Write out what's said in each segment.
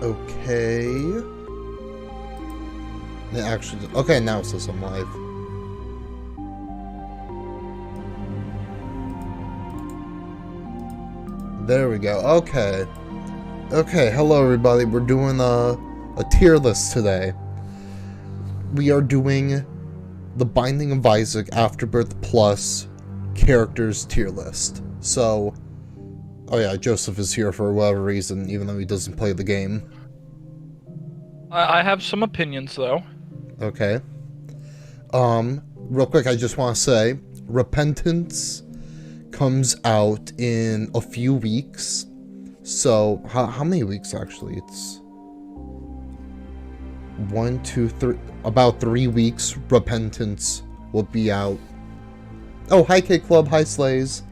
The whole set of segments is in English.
Okay. It actually... Okay, now it says I'm live. There we go. Okay. Okay, hello everybody. We're doing a tier list today. We are doing the Binding of Isaac Afterbirth Plus characters tier list. So... Oh yeah, Joseph is here for whatever reason, even though he doesn't play the game. I have some opinions, though. Okay. Real quick, I just want to say, Repentance comes out in a few weeks. So, how many weeks, actually? It's 1, 2, 3... About 3 weeks, Repentance will be out. Oh, hi K-Club, hi Slays.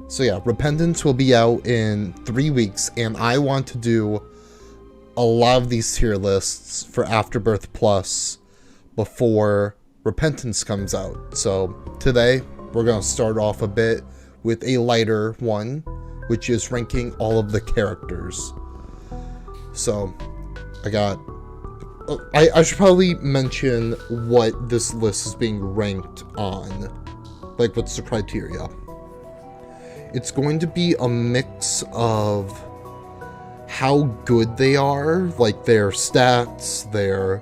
So yeah, Repentance will be out in 3 weeks, and I want to do a lot of these tier lists for Afterbirth Plus before Repentance comes out. So today, we're going to start off a bit with a lighter one, which is ranking all of the characters. So, I should probably mention what this list is being ranked on. Like, what's the criteria? It's going to be a mix of how good they are, like their stats, the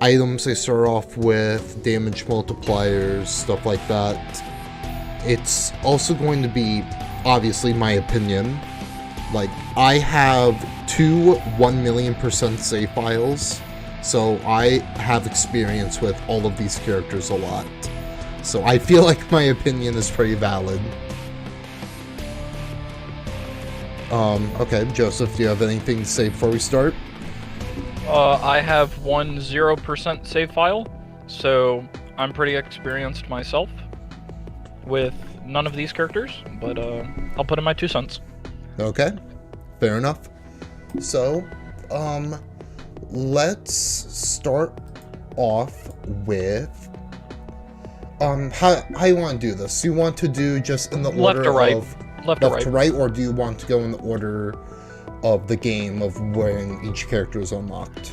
items they start off with, damage multipliers, stuff like that. It's also going to be, obviously, my opinion. Like, I have 2 1,000,000% save files, so I have experience with all of these characters a lot. So I feel like my opinion is pretty valid. Okay, Joseph, do you have anything to say before we start? I have one 0% save file, so I'm pretty experienced myself with none of these characters, but I'll put in my 2 cents. Okay. Fair enough. So, let's start off with... how you want to do this? Do you want to do just in the order left to right. of Left to right, or do you want to go in the order of the game of when each character is unlocked?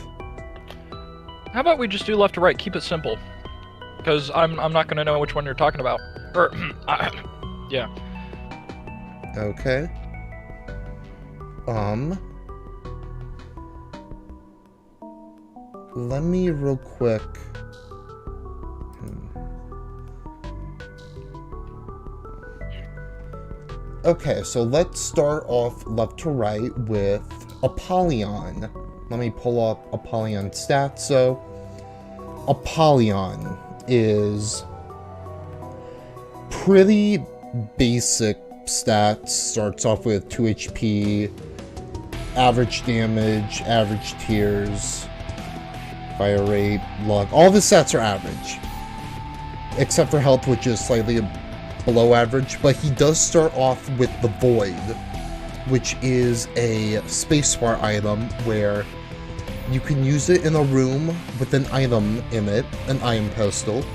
How about we just do left to right? Keep it simple, because I'm not gonna know which one you're talking about. Or yeah. Okay. Let me real quick. Okay, so let's start off left to right with Apollyon. Let me pull up Apollyon stats. So, Apollyon is pretty basic stats. Starts off with 2 HP, average damage, average tears, fire rate, luck. All of his stats are average. Except for health, which is slightly below average, but he does start off with the Void, which is a spacebar item where you can use it in a room with an item in it, an item postal.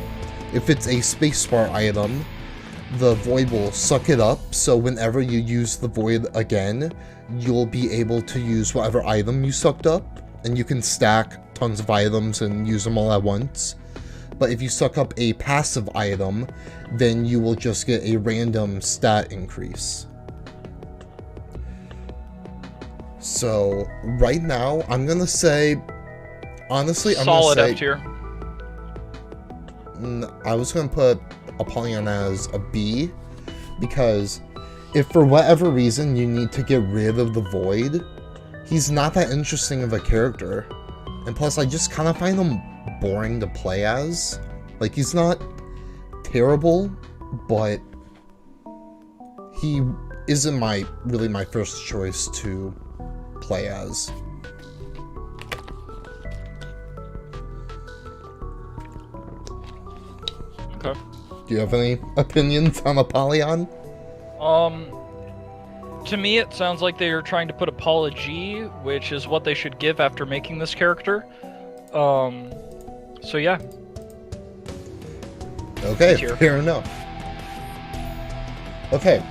If it's a spacebar item, the Void will suck it up, so whenever you use the Void again, you'll be able to use whatever item you sucked up, and you can stack tons of items and use them all at once. But if you suck up a passive item, then you will just get a random stat increase. So, right now, I'm gonna say... Honestly, I'm solid gonna say... F tier. I was gonna put Apollyon as a B, because if for whatever reason you need to get rid of the Void, he's not that interesting of a character. And plus, I just kind of find him boring to play as. Like, he's not terrible, but he isn't really my first choice to play as. Okay. Do you have any opinions on Apollyon? To me it sounds like they are trying to put apology, which is what they should give after making this character. So yeah. Okay, fair enough. Okay,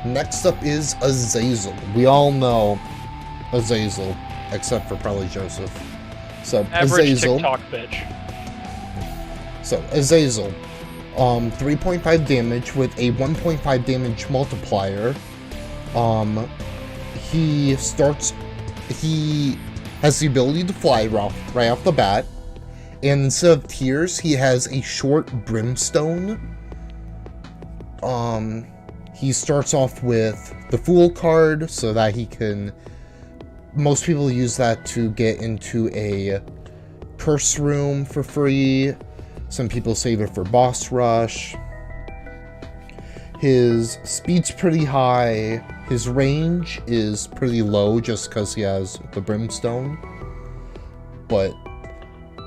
next up is Azazel. We all know Azazel, except for probably Joseph. So Average Azazel. TikTok bitch. So Azazel, 3.5 damage with a 1.5 damage multiplier. He has the ability to fly right off the bat, and instead of tears, he has a short brimstone. He starts off with the Fool card, so that he can... Most people use that to get into a curse room for free. Some people save it for boss rush. His speed's pretty high. His range is pretty low just because he has the brimstone. But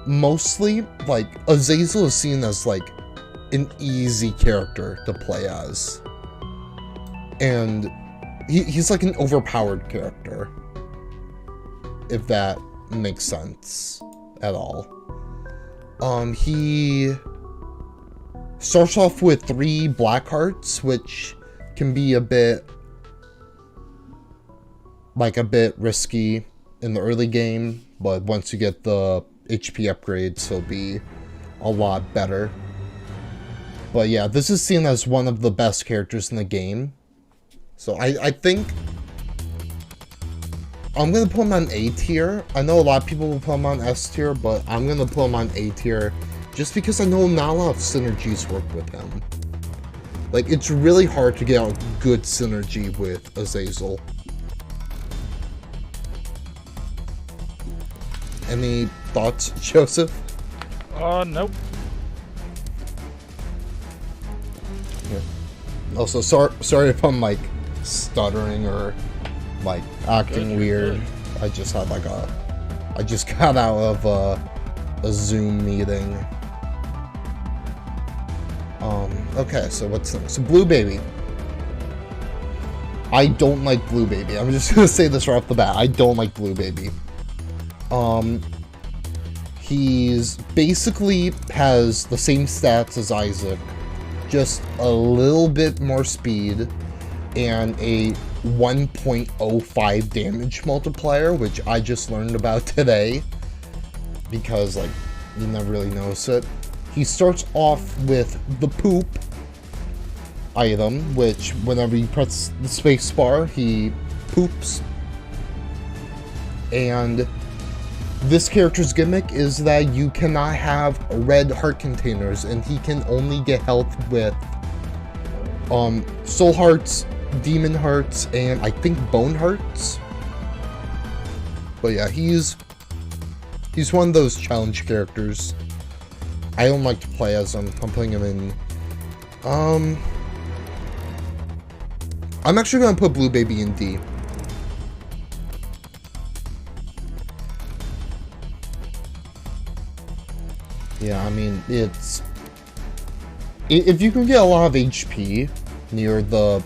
mostly, like, Azazel is seen as, like, an easy character to play as. And he's like an overpowered character, if that makes sense at all. He starts off with 3 black hearts, which can be a bit risky in the early game, but once you get the HP upgrades, he'll be a lot better. But yeah, this is seen as one of the best characters in the game. So I think I'm going to put him on A tier. I know a lot of people will put him on S tier, but I'm going to put him on A tier just because I know not a lot of synergies work with him. Like, it's really hard to get a good synergy with Azazel. Any thoughts, Joseph? Nope. Yeah. Also, sorry if I'm, like, stuttering or, like, acting weird. I just had, like, I just got out of a Zoom meeting. Okay, so what's next? So Blue Baby. I don't like Blue Baby. I'm just gonna say this right off the bat. I don't like Blue Baby. He's basically has the same stats as Isaac, just a little bit more speed and a 1.05 damage multiplier, which I just learned about today because, like, you never really notice it. He starts off with the poop item, which whenever you press the space bar, he poops. And this character's gimmick is that you cannot have red heart containers, and he can only get health with soul hearts, demon hearts, and I think bone hearts. But yeah, he's one of those challenge characters. I don't like to play as him. I'm putting him in. I'm actually gonna put Blue Baby in D. Yeah, I mean, it's... If you can get a lot of HP near the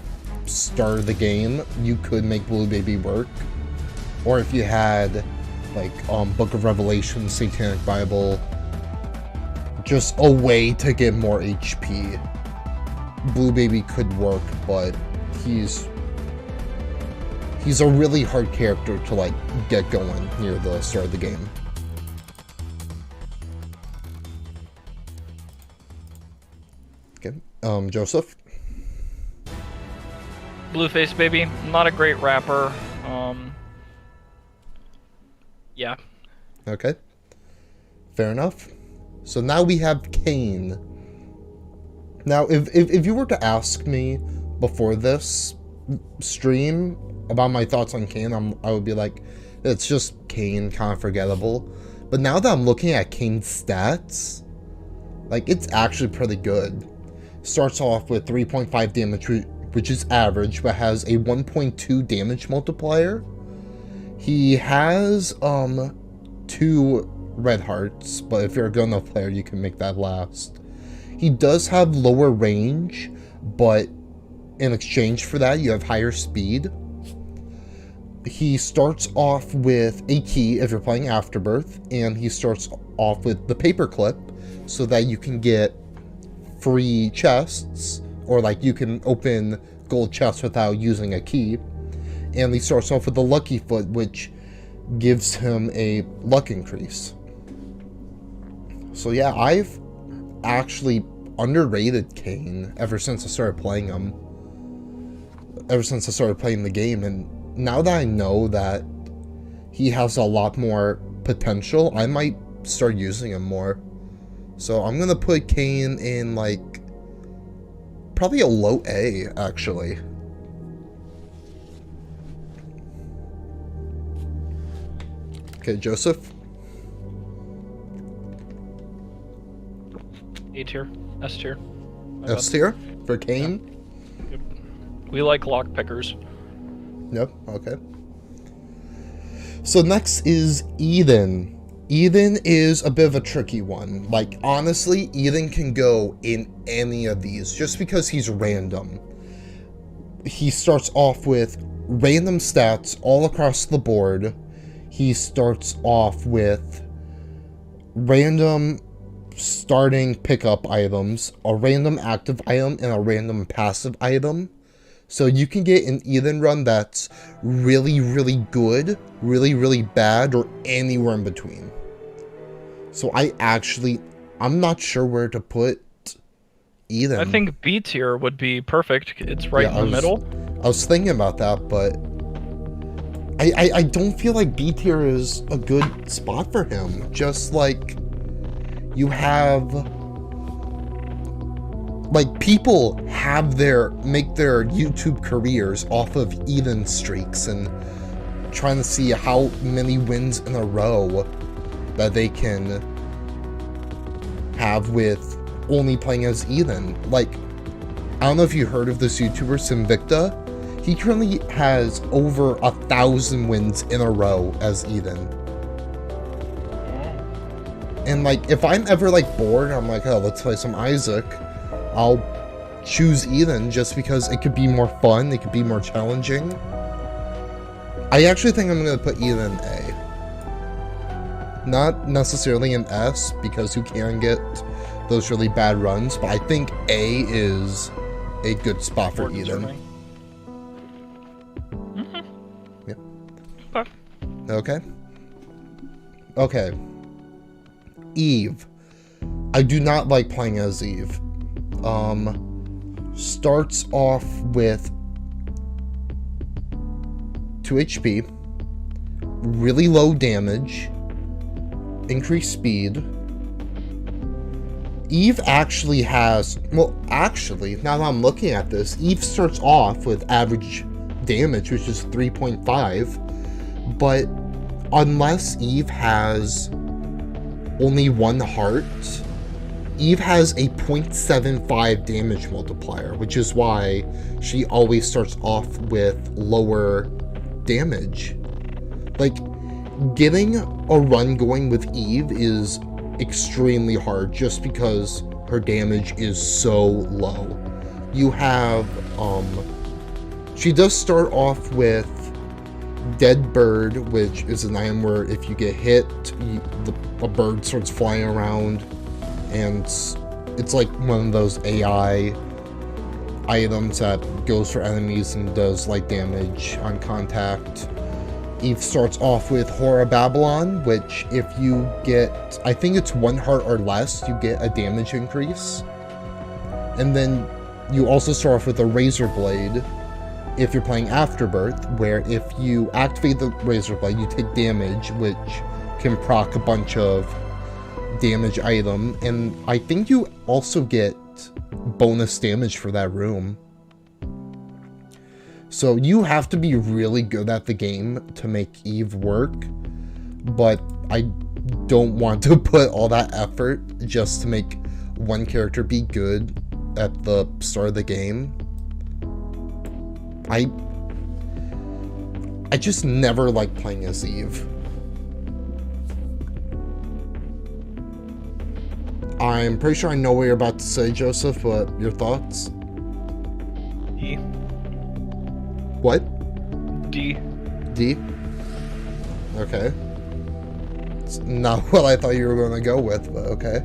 start of the game, you could make Blue Baby work. Or if you had, like, Book of Revelation, Satanic Bible, just a way to get more HP, Blue Baby could work, but he's a really hard character to, like, get going near the start of the game. Okay, Joseph? Blueface Baby, not a great rapper. Yeah. Okay. Fair enough. So now we have Kane. Now, if you were to ask me before this stream about my thoughts on Kane, I would be like, it's just Kane, kind of forgettable. But now that I'm looking at Kane's stats, like, it's actually pretty good. Starts off with 3.5 damage, which is average, but has a 1.2 damage multiplier. He has 2 red hearts, but if you're a good enough player, you can make that last. He does have lower range, but in exchange for that, you have higher speed. He starts off with a key if you're playing Afterbirth, and he starts off with the paperclip so that you can get free chests, or like you can open gold chests without using a key. And he starts off with a lucky foot, which gives him a luck increase. So yeah, I've actually underrated Kane ever since I started playing him. Ever since I started playing the game, and now that I know that he has a lot more potential, I might start using him more. So I'm gonna put Kane in, like, probably a low A, actually. Okay, Joseph? A tier. S tier. S tier? For Kane? Yep. We like lockpickers. Yep, okay. So next is Eden. Eden is a bit of a tricky one. Like, honestly, Eden can go in any of these just because he's random. He starts off with random stats all across the board. He starts off with random starting pickup items, a random active item, and a random passive item. So you can get an Eden run that's really, really good, really, really bad, or anywhere in between. So I'm not sure where to put Eden. I think B tier would be perfect. It's right in the middle. I was thinking about that, but I don't feel like B tier is a good spot for him. Just like, you have, like, people make their YouTube careers off of Eden streaks and trying to see how many wins in a row that they can have with only playing as Eden. Like, I don't know if you heard of this YouTuber, Sinvicta. He currently has over 1,000 wins in a row as Eden. And, like, if I'm ever, like, bored, I'm like, oh, let's play some Isaac, I'll choose Eden just because it could be more fun, it could be more challenging. I actually think I'm going to put Eden in A. Not necessarily an S, because you can get those really bad runs, but I think A is a good spot for Eden. Yep. Okay. Okay. Eve. I do not like playing as Eve. Starts off with 2 HP, really low damage, increased speed. Eve actually has, well, actually, now that I'm looking at this, Eve starts off with average damage, which is 3.5, but unless Eve has only 1 heart, Eve has a 0.75 damage multiplier, which is why she always starts off with lower damage. Like, getting a run going with Eve is extremely hard just because her damage is so low. You have, she does start off with Dead Bird, which is an item where if you get hit, a bird starts flying around, and it's like one of those AI items that goes for enemies and does light damage on contact. Eve starts off with Horror Babylon, which if you get, I think it's 1 heart or less, you get a damage increase. And then you also start off with a Razor Blade if you're playing Afterbirth, where if you activate the Razor Blade, you take damage, which can proc a bunch of damage item, and I think you also get bonus damage for that room. So you have to be really good at the game to make Eve work, but I don't want to put all that effort just to make one character be good at the start of the game. I just never like playing as Eve. I'm pretty sure I know what you're about to say, Joseph, but your thoughts? D. What? D. D? Okay. It's not what I thought you were going to go with, but okay.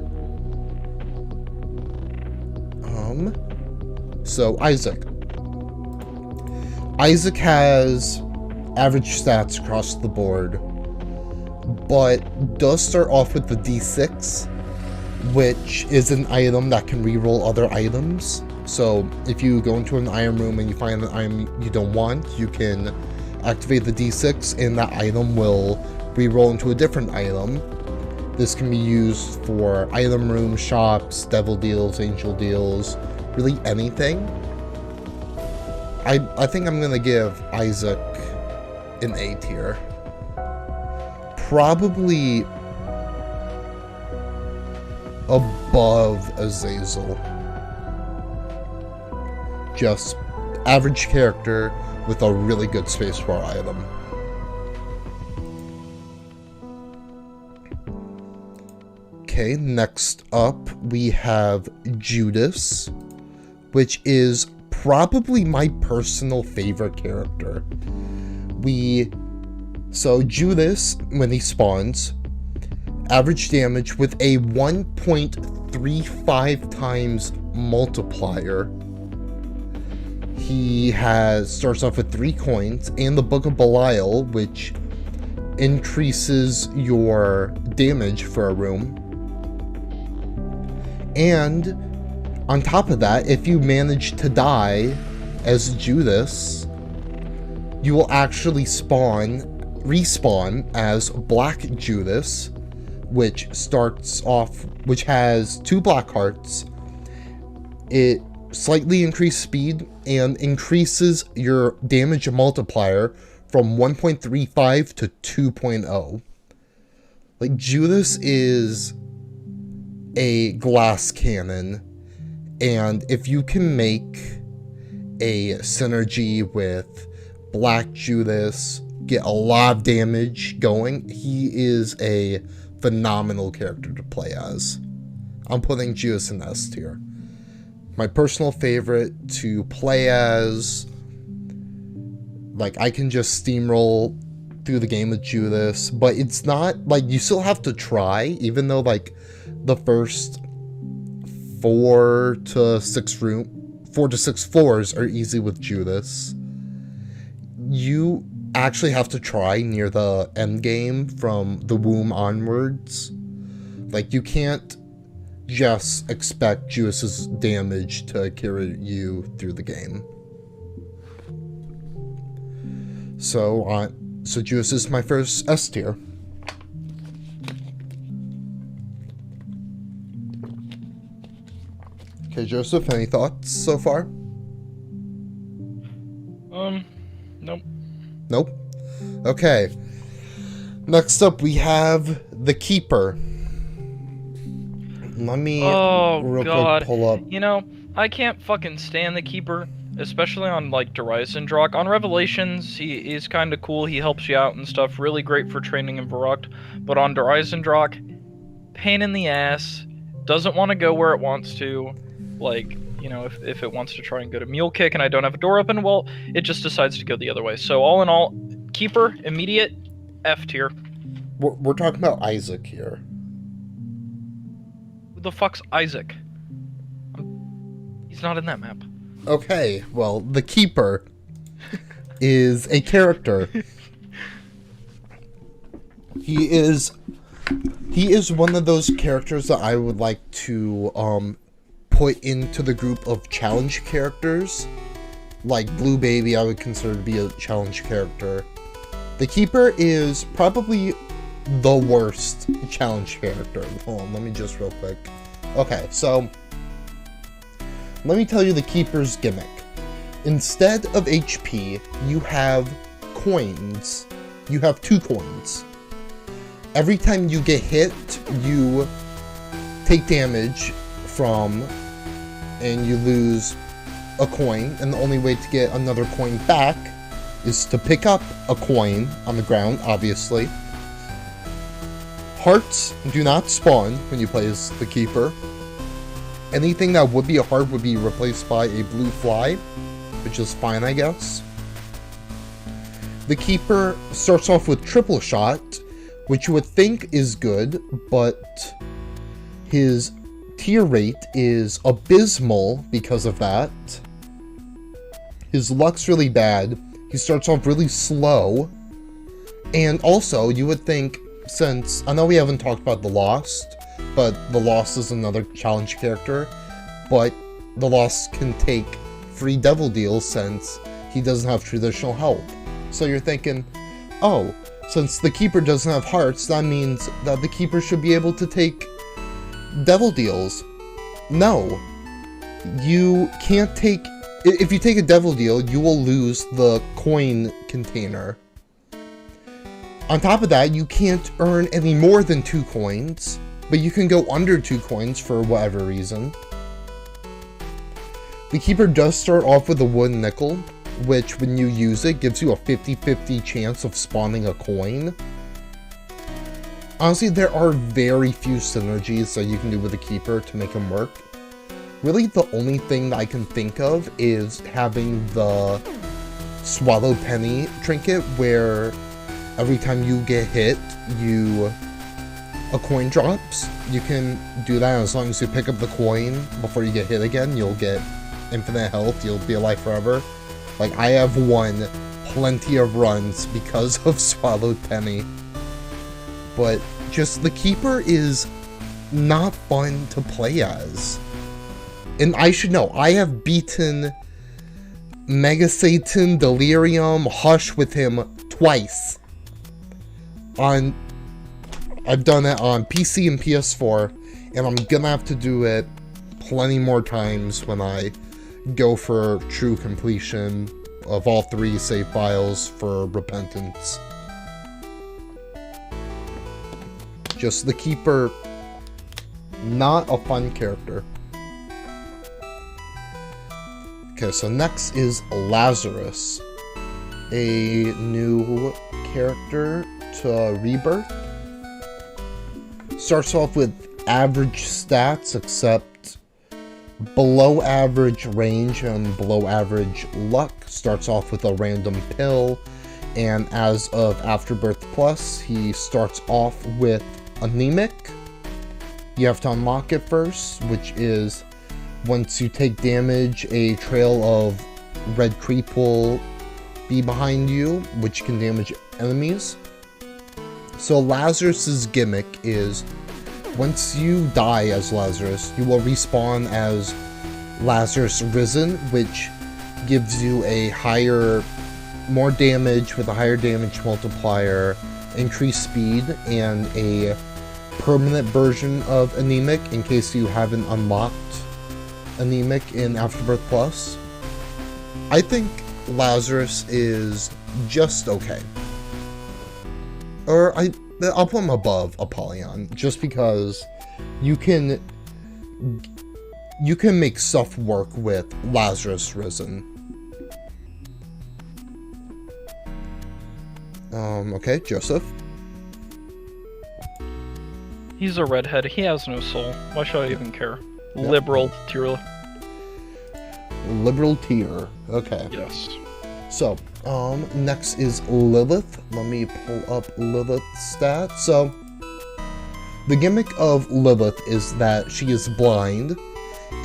So Isaac. Isaac has average stats across the board, but does start off with the D6, which is an item that can reroll other items. So if you go into an item room and you find an item you don't want, you can activate the D6 and that item will reroll into a different item. This can be used for item room, shops, devil deals, angel deals, really anything. I think I'm gonna give Isaac an A tier. Probably above Azazel. Just average character with a really good spacebar item. Okay, next up we have Judas, which is probably my personal favorite character. So Judas, when he spawns, average damage with a 1.35 times multiplier. He starts off with 3 coins and the Book of Belial, which increases your damage for a room. And on top of that, if you manage to die as Judas, you will actually respawn as Black Judas, which has 2 black hearts. It slightly increased speed and increases your damage multiplier from 1.35 to 2.0. Like, Judas is a glass cannon, and if you can make a synergy with Black Judas, get a lot of damage going, he is a phenomenal character to play as. I'm putting Judas in S tier. My personal favorite to play as. Like, I can just steamroll through the game with Judas, but it's not, like, you still have to try, even though, like, the first 4 to 6 floors are easy with Judas. You actually have to try near the end game from the womb onwards. Like, you can't just expect Judas's damage to carry you through the game. So Judas is my first S tier. Okay, Joseph, any thoughts so far? Nope. Nope. Okay. Next up, we have the Keeper. Let me real quick pull up. You know, I can't fucking stand the Keeper, especially on, like, Dryzendrock. On Revelations, he is kind of cool. He helps you out and stuff. Really great for training in Varrock. But on Dryzendrock, pain in the ass. Doesn't want to go where it wants to. Like, you know, if it wants to try and go to Mule Kick and I don't have a door open, well, it just decides to go the other way. So all in all, Keeper, immediate, F tier. We're talking about Isaac here. Who the fuck's Isaac? He's not in that map. Okay, well, the Keeper is a character. He is one of those characters that I would like to put into the group of challenge characters. Like Blue Baby, I would consider to be a challenge character. The Keeper is probably the worst challenge character. Hold on, let me just real quick. Okay, so let me tell you the Keeper's gimmick. Instead of HP, you have coins. You have 2 coins. Every time you get hit, you take damage from, and you lose a coin, and the only way to get another coin back is to pick up a coin on the ground, obviously. Hearts do not spawn when you play as the Keeper. Anything that would be a heart would be replaced by a blue fly, which is fine, I guess. The Keeper starts off with triple shot, which you would think is good, but his tier rate is abysmal because of that. His luck's really bad, He starts off really slow. And also, you would think, since, I know we haven't talked about the Lost, but the Lost is another challenge character, but the Lost can take free devil deals since he doesn't have traditional health. So you're thinking, oh, since the Keeper doesn't have hearts, that means that the Keeper should be able to take devil deals. No. You can't take... If you take a devil deal, you will lose the coin container. On top of that, you can't earn any more than 2 coins, but you can go under 2 coins for whatever reason. The Keeper does start off with a wooden nickel, which when you use it gives you a 50-50 chance of spawning a coin. Honestly, there are very few synergies that you can do with the Keeper to make him work. Really, the only thing that I can think of is having the Swallowed Penny trinket, where every time you get hit, a coin drops. You can do that as long as you pick up the coin before you get hit again. You'll get infinite health. You'll be alive forever. Like, I have won plenty of runs because of Swallowed Penny. But just the Keeper is not fun to play as. And I should know, I have beaten Mega Satan, Delirium, Hush with him twice. I've done it on PC and PS4, and I'm gonna have to do it plenty more times when I go for true completion of all 3 save files for Repentance. Just the Keeper, not a fun character. Okay, so next is Lazarus, a new character to Rebirth. Starts off with average stats, except below average range and below average luck. Starts off with a random pill, and as of Afterbirth Plus, he starts off with anemic. You have to unlock it first, which is once you take damage, a trail of red creep will be behind you, which can damage enemies. So Lazarus's gimmick is, once you die as Lazarus, you will respawn as Lazarus Risen, which gives you a more damage with a higher damage multiplier, increased speed, and a permanent version of anemic in case you haven't unlocked anemic in Afterbirth Plus. I think Lazarus is just okay. Or I'll put him above a Polygon, just because you can make stuff work with Lazarus Risen. Okay, Joseph. He's a redhead. He has no soul. Why should I even care? Yep. Liberal tier. Liberal tier. Okay. Yes. So, next is Lilith. Let me pull up Lilith's stats. So, the gimmick of Lilith is that she is blind,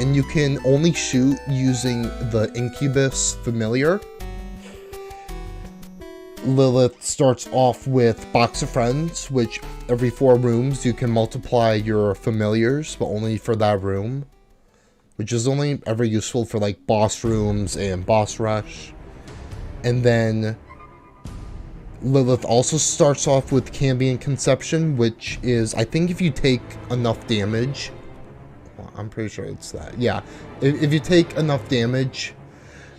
and you can only shoot using the Incubus Familiar. Lilith starts off with Box of Friends, which every 4 rooms you can multiply your familiars, but only for that room, which is only ever useful for like boss rooms and boss rush. And then Lilith also starts off with Cambion Conception, which is, I think if you take enough damage, well, I'm pretty sure it's that, yeah, if you take enough damage,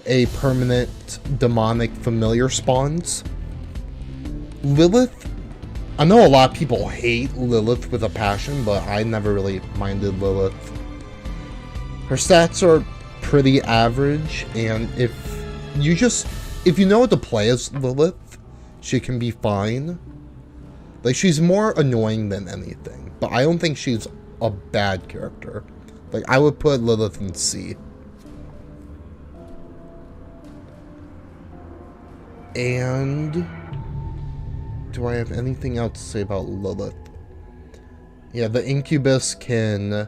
a permanent demonic familiar spawns. Lilith, I know a lot of people hate Lilith with a passion, but I never really minded Lilith. Her stats are pretty average, and if you know what to play as Lilith, she can be fine. Like, she's more annoying than anything, but I don't think she's a bad character. Like, I would put Lilith in C. And do I have anything else to say about Lilith? Yeah, the Incubus can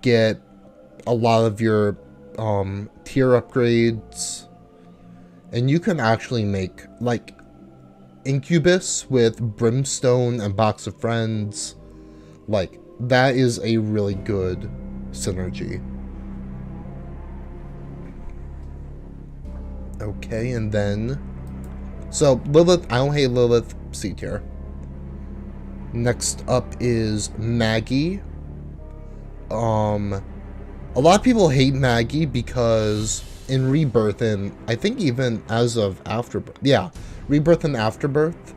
get a lot of your tier upgrades, And you can actually make, like, Incubus with Brimstone and Box of Friends. Like, that is a really good synergy. Okay, and then... So, Lilith, I don't hate Lilith, C tier. Next up is Maggie. A lot of people hate Maggie because in Rebirth, and I think even as of Afterbirth, yeah, Rebirth and Afterbirth,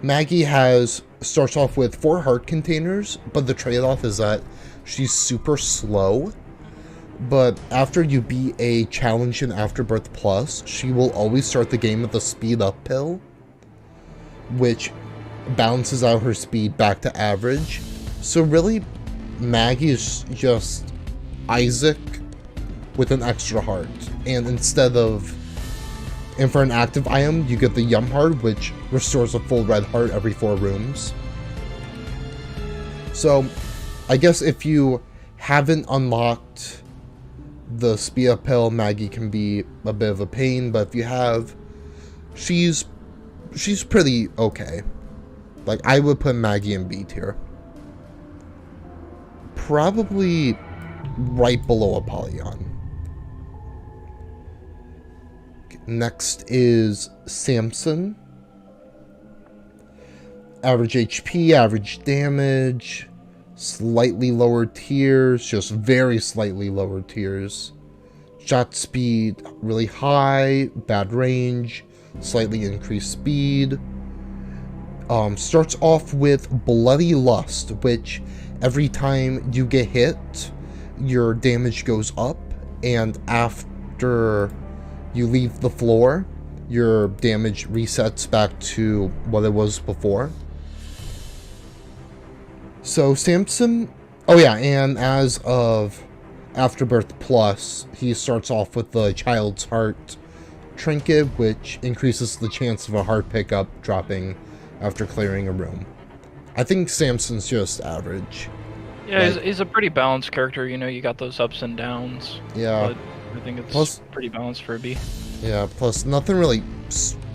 Maggie starts off with 4 heart containers, but the trade-off is that she's super slow. But after you beat a challenge in Afterbirth Plus, she will always start the game with a speed up pill, which balances out her speed back to average. So really, Maggie is just Isaac with an extra heart. And and for an active item, you get the Yum Heart, which restores a full red heart every 4 rooms. So, I guess if you haven't unlocked the speed up pill, Maggie can be a bit of a pain, but if you have, she's pretty okay. Like, I would put Maggie in B tier. Probably right below a Polygon. Next is Samson. Average HP, average damage, slightly lower tiers, just very slightly lower tiers. Shot speed really high, bad range, slightly increased speed. Starts off with Bloody Lust, which every time you get hit, your damage goes up, and after you leave the floor, your damage resets back to what it was before. So Samson, oh yeah, and as of Afterbirth Plus, he starts off with the Child's Heart trinket, which increases the chance of a heart pickup dropping after clearing a room. I think Samson's just average. Yeah, like, he's a pretty balanced character, you know, you got those ups and downs. Yeah. But I think it's pretty balanced for a B. Yeah, plus nothing really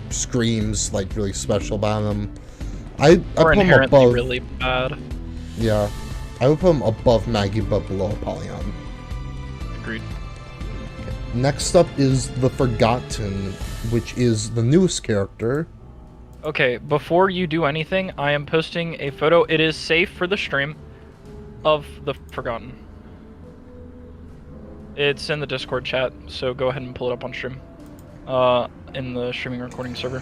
screams like really special about him. I put him above. Really bad. Yeah, I would put him above Maggie, but below Polygon. Agreed. Okay. Next up is the Forgotten, which is the newest character. Okay, before you do anything, I am posting a photo. It is safe for the stream of the Forgotten. It's in the Discord chat, so go ahead and pull it up on stream. In the streaming recording server.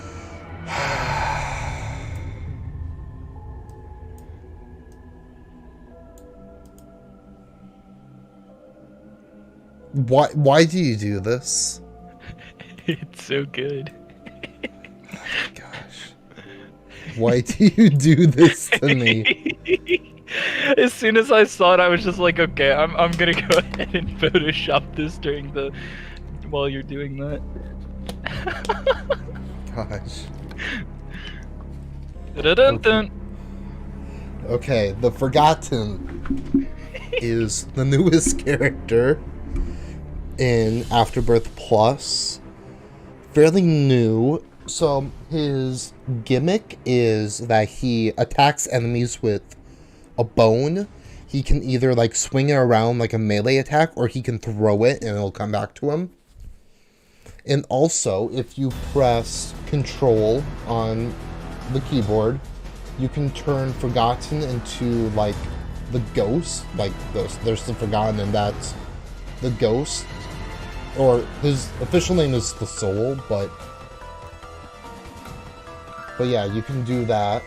Why do you do this? It's so good. Oh my gosh. Why do you do this to me? As soon as I saw it, I was just like, okay, I'm gonna go ahead and Photoshop this while you're doing that. Gosh. Dun-dun-dun. Okay, the Forgotten is the newest character in Afterbirth Plus. Fairly new. So his gimmick is that he attacks enemies with a bone. He can either like swing it around like a melee attack, or he can throw it and it'll come back to him. And also, if you press Control on the keyboard, you can turn Forgotten into like the ghost. Like there's the Forgotten, and that's the ghost. Or his official name is the Soul, but yeah, you can do that.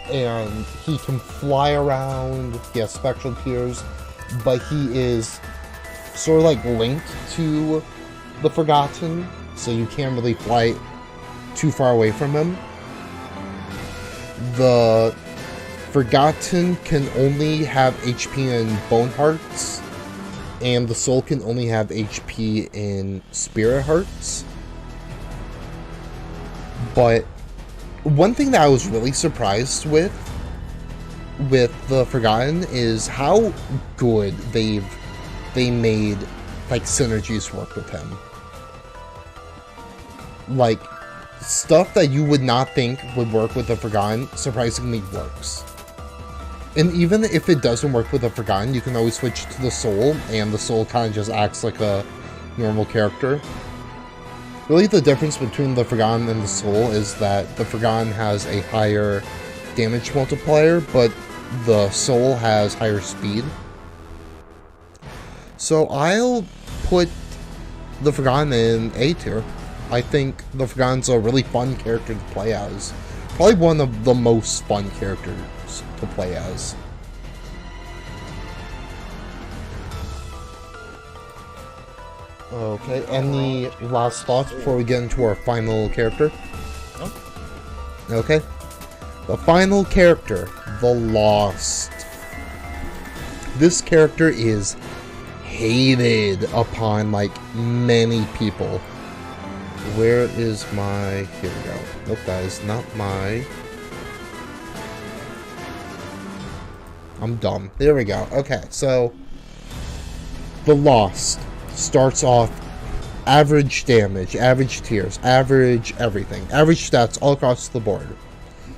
And he can fly around, he has spectral tears, but he is sort of like linked to the Forgotten, so you can't really fly too far away from him. The Forgotten can only have HP in Bone Hearts, and the Soul can only have HP in Spirit Hearts. But one thing that I was really surprised with the Forgotten is how good they made like synergies work with him. like, stuff that you would not think would work with the Forgotten surprisingly works. And even if it doesn't work with the Forgotten, you can always switch to the Soul, and the Soul kind of just acts like a normal character. Really, the difference between the Forgotten and the Soul is that the Forgotten has a higher damage multiplier, but the Soul has higher speed. So I'll put the Forgotten in A tier. I think the Forgotten's a really fun character to play as. Probably one of the most fun characters to play as. Okay, any last thoughts before we get into our final character? No. Okay. The final character, the Lost. This character is hated upon, like, many people. Where is my... Here we go. Nope, that is not my... I'm dumb. There we go. Okay, so... The Lost starts off average damage, average tiers, average everything. Average stats all across the board.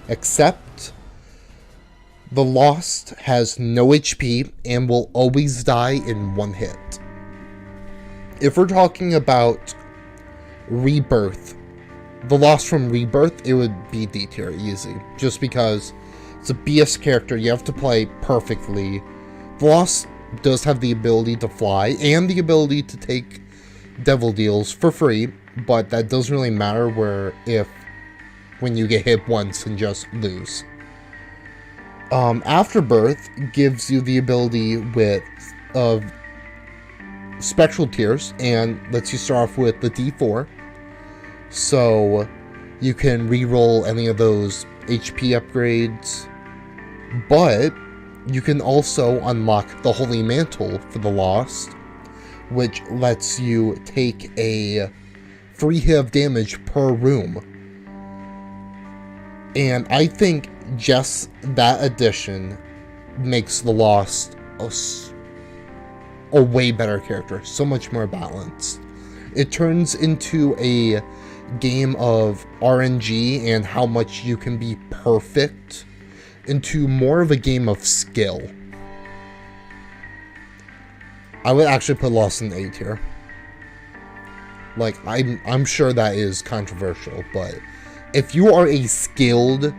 Except... The Lost has no HP and will always die in one hit. If we're talking about Rebirth, the Lost from Rebirth, it would be D tier easy. Just because it's a BS character, you have to play perfectly. The Lost does have the ability to fly and the ability to take devil deals for free, but that doesn't really matter when you get hit once and just lose. Afterbirth gives you the ability of spectral tiers and lets you start off with the D4, so you can reroll any of those HP upgrades, but you can also unlock the Holy Mantle for the Lost, which lets you take a free hit of damage per room. And I think just that addition makes the Lost a way better character, so much more balanced. It turns into a game of RNG and how much you can be perfect into more of a game of skill. I would actually put Lost in A tier. Like, I'm sure that is controversial, but if you are a skilled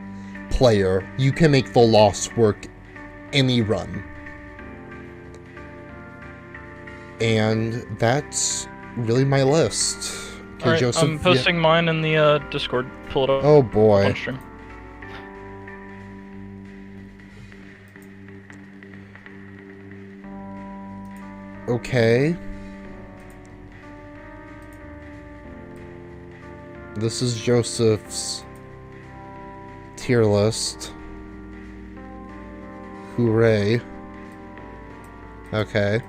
player, you can make the Lost work any run. And that's really my list. Okay, Alright, Joseph, I'm posting mine in the Discord. Pull it up. Oh boy. On stream. Okay. This is Joseph's tier list. Hooray. Okay.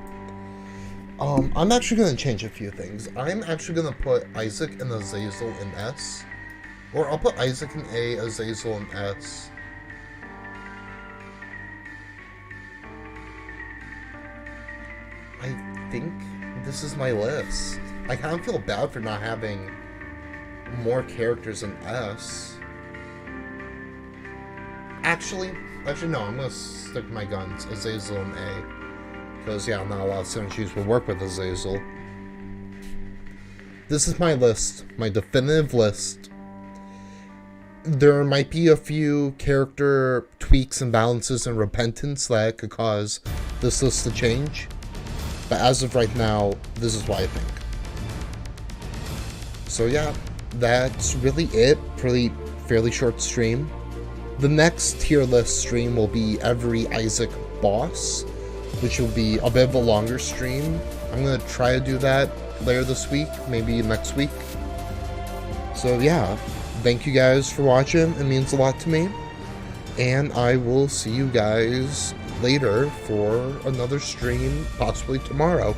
I'm actually going to change a few things. I'm actually going to put Isaac and Azazel in S. Or I'll put Isaac in A, Azazel in S. I think this is my list. I kind of feel bad for not having more characters in S. Actually no, I'm gonna stick to my guns. Azazel in A. Because, yeah, not a lot of synergies will work with Azazel. This is my list. My definitive list. There might be a few character tweaks and balances and repentance that could cause this list to change. But as of right now, this is what I think. So yeah, that's really it for the fairly short stream. The next tier list stream will be every Isaac boss, which will be a bit of a longer stream. I'm going to try to do that later this week, maybe next week. So yeah, thank you guys for watching. It means a lot to me. And I will see you guys later for another stream, possibly tomorrow.